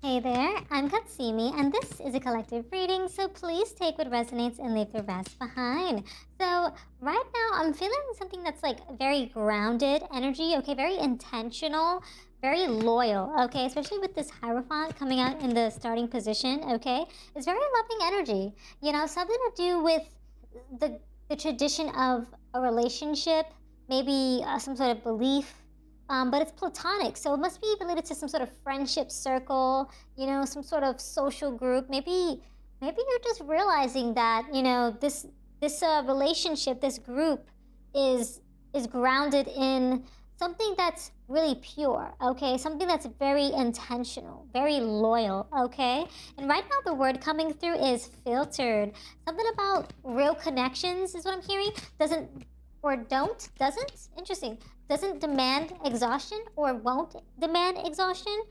Hey there, I'm Katsumi, and this is a collective reading, so please take what resonates and leave the rest behind. So, right now, I'm feeling something that's like very grounded energy, okay, very intentional, very loyal, okay, especially with this Hierophant coming out in the starting position, okay? It's very loving energy, something to do with the tradition of a relationship, maybe some sort of belief. But it's platonic, so it must be related to some sort of friendship circle, some sort of social group. Maybe you're just realizing that this relationship, this group, is grounded in something that's really pure, okay? Something that's very intentional, very loyal, okay? And right now the word coming through is filtered. Something about real connections is what I'm hearing. Doesn't interesting, doesn't demand exhaustion or won't demand exhaustion.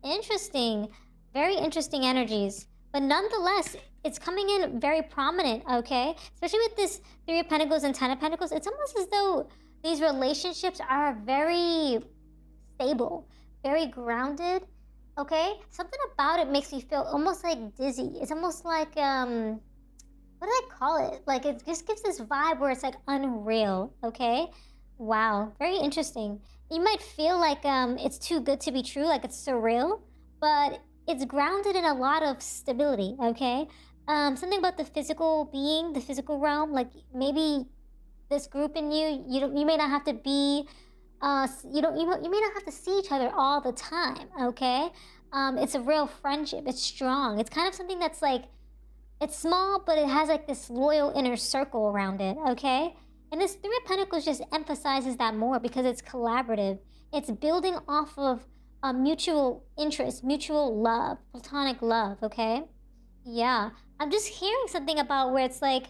Interesting, very interesting energies, but nonetheless it's coming in very prominent, okay? Especially with this Three of Pentacles and Ten of Pentacles, it's almost as though these relationships are very stable, very grounded, okay? Something about it makes me feel almost like dizzy. It's almost like what do I call it? Like, it just gives this vibe where it's like unreal, okay? Wow, very interesting. You might feel like it's too good to be true, like it's surreal, but it's grounded in a lot of stability, okay? Something about the physical being, the physical realm, like maybe this group in you may not have to be you may not have to see each other all the time, okay? It's a real friendship. It's strong. It's kind of something that's like, it's small, but it has like this loyal inner circle around it, okay? And this Three of Pentacles just emphasizes that more because it's collaborative. It's building off of a mutual interest, mutual love, platonic love, okay? Yeah. I'm just hearing something about where it's like,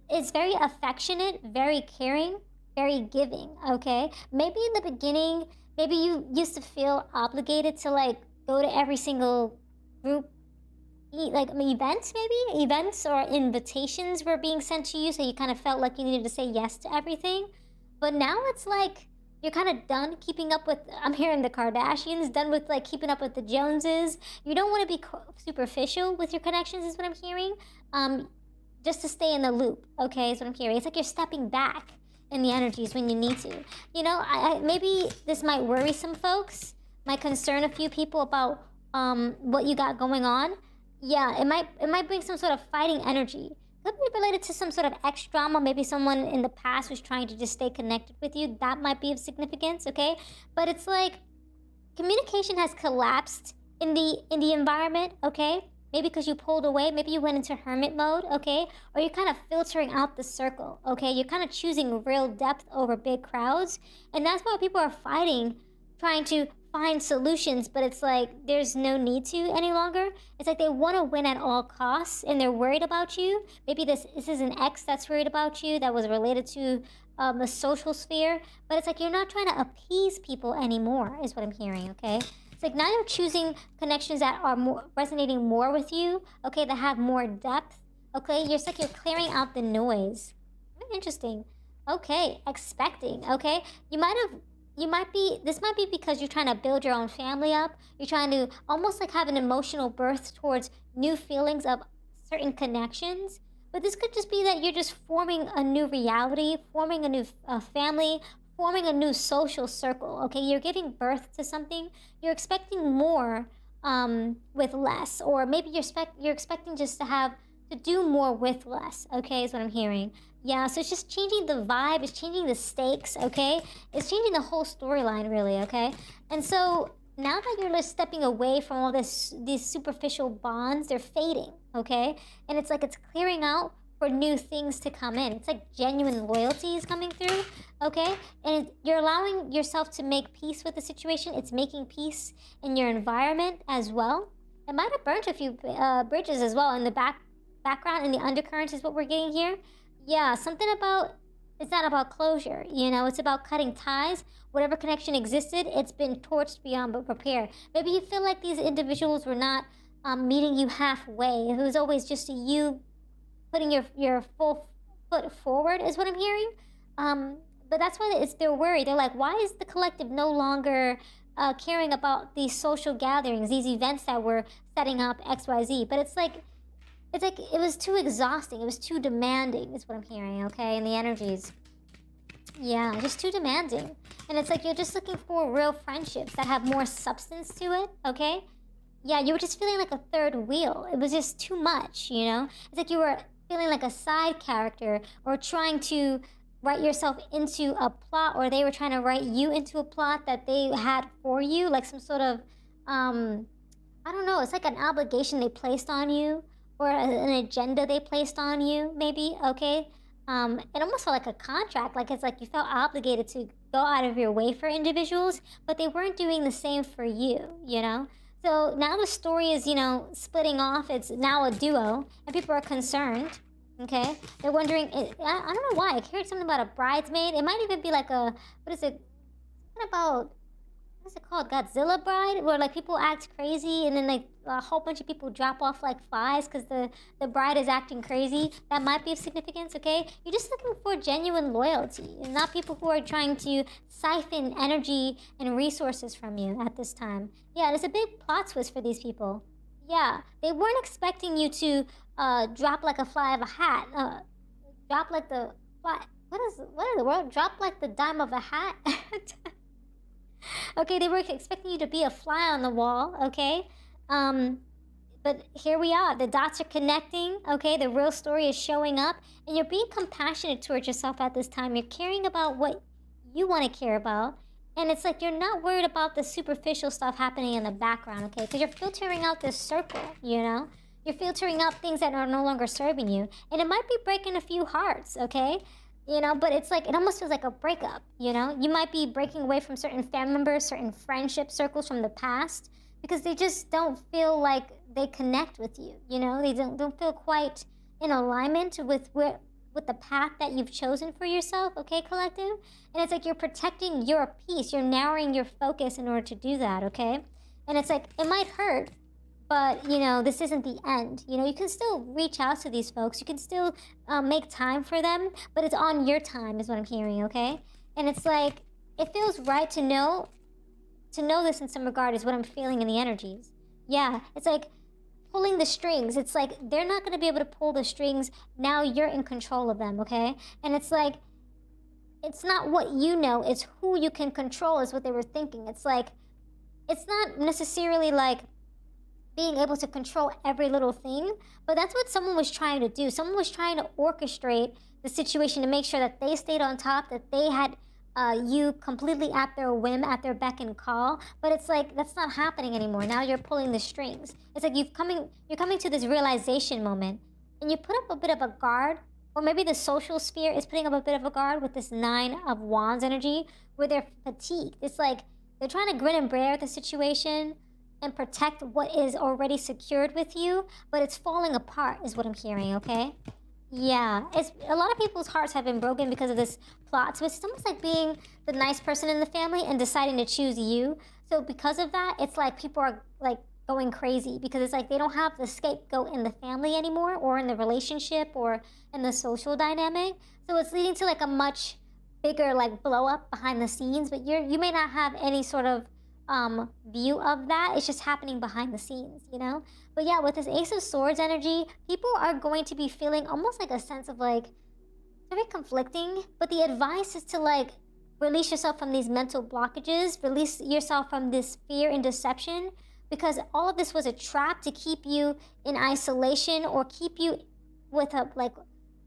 it's very affectionate, very caring, very giving, okay? Maybe in the beginning, maybe you used to feel obligated to like go to every single group events or invitations were being sent to you, so you kind of felt like you needed to say yes to everything. But now it's like you're kind of done keeping up with, I'm hearing the Kardashians, done with like keeping up with the Joneses. You don't want to be superficial with your connections is what I'm hearing, just to stay in the loop, okay, is what I'm hearing. It's like you're stepping back in the energies when you need to. Maybe this might worry some folks, might concern a few people about what you got going on. Yeah, it might bring some sort of fighting energy. Could be related to some sort of ex drama. Maybe someone in the past was trying to just stay connected with you. That might be of significance, okay? But it's like communication has collapsed in the environment, okay? Maybe because you pulled away, maybe you went into hermit mode, okay? Or you're kind of filtering out the circle, okay? You're kind of choosing real depth over big crowds. And that's why people are fighting, trying to find solutions, but it's like there's no need to any longer. It's like they want to win at all costs and they're worried about you. Maybe this is an ex that's worried about you that was related to the social sphere, but it's like you're not trying to appease people anymore is what I'm hearing, okay? It's like now you're choosing connections that are more resonating more with you, okay, that have more depth, okay? It's like you're clearing out the noise. Very interesting. Okay, expecting, okay? This might be because you're trying to build your own family up. You're trying to almost like have an emotional birth towards new feelings of certain connections. But this could just be that you're just forming a new reality, forming a new family, forming a new social circle, okay? You're giving birth to something. You're expecting more with less. Or maybe you're expecting just to do more with less, okay, is what I'm hearing. Yeah, so it's just changing the vibe, it's changing the stakes, okay? It's changing the whole storyline, really, okay? And so now that you're just stepping away from all these superficial bonds, they're fading, okay? And it's like it's clearing out for new things to come in. It's like genuine loyalty is coming through, okay? And you're allowing yourself to make peace with the situation. It's making peace in your environment as well. It might have burnt a few bridges as well in the background, and the undercurrents is what we're getting here. Yeah, something about, it's not about closure, it's about cutting ties. Whatever connection existed, it's been torched beyond but repair. Maybe you feel like these individuals were not meeting you halfway. It was always just you putting your full foot forward is what I'm hearing. But that's why they're worried. They're like, why is the collective no longer caring about these social gatherings, these events that we're setting up, XYZ. But it's like it was too exhausting. It was too demanding, is what I'm hearing, okay? And the energies. Yeah, just too demanding. And it's like you're just looking for real friendships that have more substance to it, okay? Yeah, you were just feeling like a third wheel. It was just too much, you know? It's like you were feeling like a side character or trying to write yourself into a plot, or they were trying to write you into a plot that they had for you, like some sort of, I don't know, it's like an obligation they placed on you or an agenda they placed on you, maybe, okay? It almost felt like a contract, like it's like you felt obligated to go out of your way for individuals, but they weren't doing the same for you, you know? So now the story is, splitting off. It's now a duo, and people are concerned. Okay, they're wondering. I don't know why. I heard something about a bridesmaid. It might even be like a, what is it? What about, what's it called? Godzilla bride, where like people act crazy, and then like a whole bunch of people drop off like flies because the bride is acting crazy. That might be of significance. Okay, you're just looking for genuine loyalty, and not people who are trying to siphon energy and resources from you at this time. Yeah, there's a big plot twist for these people. Yeah, they weren't expecting you to drop like a fly of a hat. Drop like the fly. What in the world? Drop like the dime of a hat. Okay, they were expecting you to be a fly on the wall. Okay, but here we are. The dots are connecting. Okay, the real story is showing up, and you're being compassionate towards yourself at this time. You're caring about what you want to care about. And it's like you're not worried about the superficial stuff happening in the background, okay? Because you're filtering out this circle, you know? You're filtering out things that are no longer serving you. And it might be breaking a few hearts, okay? But it's like, it almost feels like a breakup, you know? You might be breaking away from certain family members, certain friendship circles from the past, because they just don't feel like they connect with you, you know? They don't feel quite in alignment with the path that you've chosen for yourself, okay, collective? And it's like you're protecting your peace. You're narrowing your focus in order to do that, okay? And it's like, it might hurt, but, this isn't the end. You can still reach out to these folks. You can still make time for them, but it's on your time is what I'm hearing, okay? And it's like, it feels right to know this in some regard is what I'm feeling in the energies. Yeah, it's like, pulling the strings. It's like they're not going to be able to pull the strings. Now you're in control of them, okay? And it's like, it's not what you know, it's who you can control is what they were thinking. It's like, it's not necessarily like being able to control every little thing, but that's what someone was trying to do. Someone was trying to orchestrate the situation to make sure that they stayed on top, that they had you completely at their whim, at their beck and call. But it's like that's not happening anymore. Now you're pulling the strings. It's like you're coming to this realization moment, and you put up a bit of a guard, or maybe the social sphere is putting up a bit of a guard with this 9 of Wands energy, where they're fatigued. It's like they're trying to grin and bear the situation and protect what is already secured with you, but it's falling apart, is what I'm hearing. Okay. Yeah, it's a lot of people's hearts have been broken because of this plot twist. It's almost like being the nice person in the family and deciding to choose you. So because of that, it's like people are like going crazy because it's like they don't have the scapegoat in the family anymore, or in the relationship, or in the social dynamic. So it's leading to like a much bigger like blow up behind the scenes, but you may not have any sort of view of that. It's just happening behind the scenes, But yeah, with this Ace of Swords energy, people are going to be feeling almost like a sense of like, very conflicting, but the advice is to like release yourself from these mental blockages, release yourself from this fear and deception, because all of this was a trap to keep you in isolation, or keep you with a like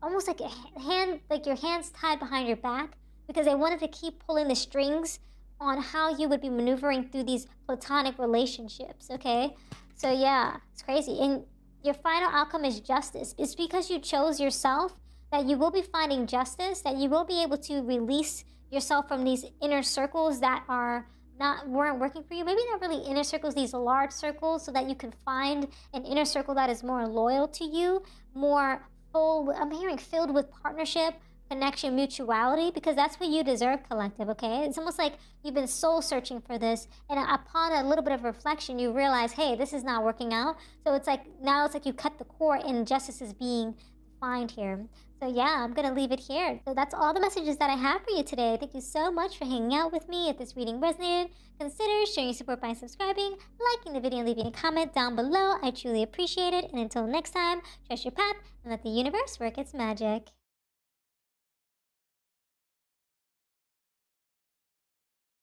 almost like a hand, like your hands tied behind your back, because they wanted to keep pulling the strings on how you would be maneuvering through these platonic relationships, okay? So yeah, it's crazy. And your final outcome is justice. It's because you chose yourself that you will be finding justice, that you will be able to release yourself from these inner circles that weren't working for you. Maybe not really inner circles, these large circles, so that you can find an inner circle that is more loyal to you, more full, I'm hearing filled with partnership, connection, mutuality, because that's what you deserve, collective, okay? It's almost like you've been soul searching for this, and upon a little bit of reflection, you realize, hey, this is not working out. So it's like, now it's like you cut the cord, and justice is being find here. So yeah, I'm gonna leave it here. So that's all the messages that I have for you today. Thank you so much for hanging out with me. If this reading resonated, consider showing your support by subscribing, liking the video, and leaving a comment down below. I truly appreciate it. And until next time, trust your path and let the universe work its magic.